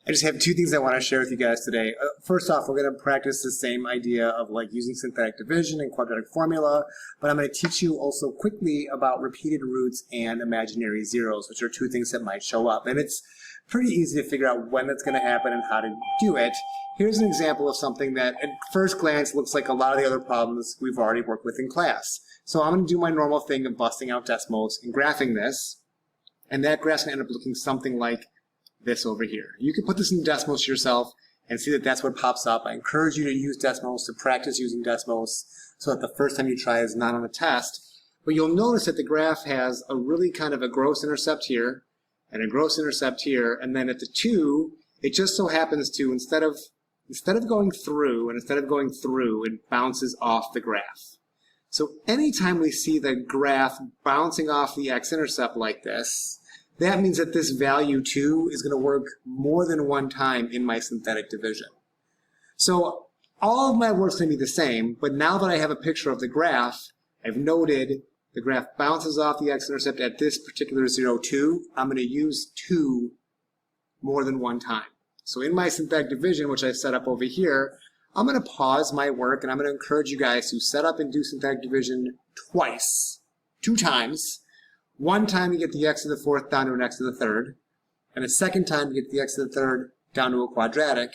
I just have two things I want to share with you guys today. First off, we're going to practice the same idea of like using synthetic division and quadratic formula, but I'm going to teach you also quickly about repeated roots and imaginary zeros, which are two things that might show up. And it's pretty easy to figure out when that's going to happen and how to do it. Here's an example of something that at first glance looks like a lot of the other problems we've already worked with in class. So I'm going to do my normal thing of busting out decimals and graphing this, and that graph's going to end up looking something like this over here. You can put this in decimals yourself and see that that's what pops up. I encourage you to use decimals, to practice using decimals, so that the first time you try is not on the test. But you'll notice that the graph has a really kind of a gross intercept here and a gross intercept here, and then at the 2, it just so happens to, instead of going through, it bounces off the graph. So anytime we see the graph bouncing off the x-intercept like this, that means that this value 2 is going to work more than one time in my synthetic division. So all of my work's going to be the same, but now that I have a picture of the graph, I've noted the graph bounces off the x-intercept at this particular 0, 2. I'm going to use 2 more than one time. So in my synthetic division, which I set up over here, I'm going to pause my work and I'm going to encourage you guys to set up and do synthetic division twice, 2 times. One time you get the x to the 4th down to an x to the 3rd, and a second time you get the x to the 3rd down to a quadratic.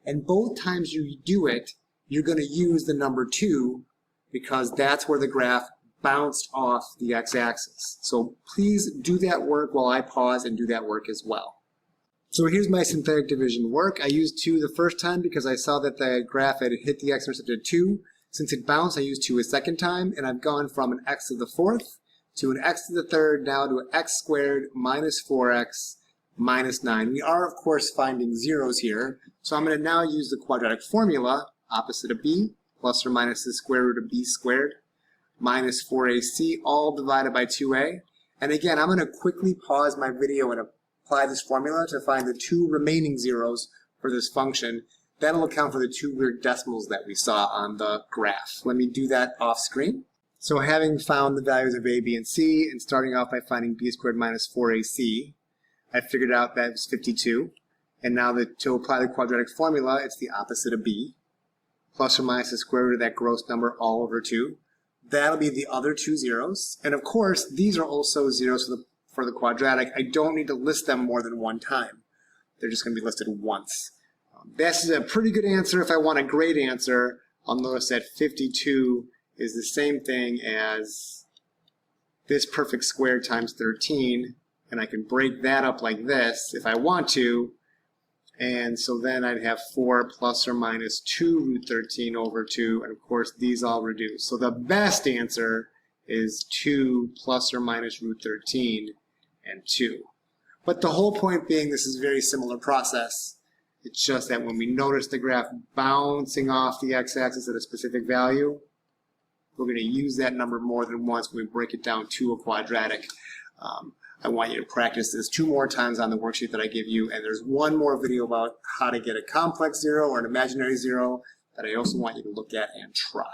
And both times you do it, you're going to use the number 2 because that's where the graph bounced off the x-axis. So please do that work while I pause and do that work as well. So here's my synthetic division work. I used 2 the first time because I saw that the graph had hit the x-intercept at 2. Since it bounced, I used 2 a second time, and I've gone from an x to the 4th to an x to the 3rd, now to an x squared minus 4x minus 9. We are, of course, finding zeros here, so I'm going to now use the quadratic formula, opposite of b, plus or minus the square root of b squared, minus 4ac, all divided by 2a. And again, I'm going to quickly pause my video and apply this formula to find the 2 remaining zeros for this function. That'll account for the 2 weird decimals that we saw on the graph. Let me do that off screen. So having found the values of a, b, and c, and starting off by finding b squared minus 4ac, I figured out that was 52. And now to apply the quadratic formula, it's the opposite of b, plus or minus the square root of that gross number all over 2. That'll be the other 2 zeros. And of course, these are also zeros for the quadratic. I don't need to list them more than one time. They're just going to be listed once. This is a pretty good answer. If I want a great answer, I'll notice that 52 is the same thing as this perfect square times 13, and I can break that up like this if I want to, and so then I'd have 4 plus or minus 2 root 13 over 2, and of course these all reduce. So the best answer is 2 plus or minus root 13 and 2. But the whole point being, this is a very similar process. It's just that when we notice the graph bouncing off the x-axis at a specific value, we're going to use that number more than once when we break it down to a quadratic. I want you to practice this 2 more times on the worksheet that I give you, and there's one more video about how to get a complex zero or an imaginary zero that I also want you to look at and try.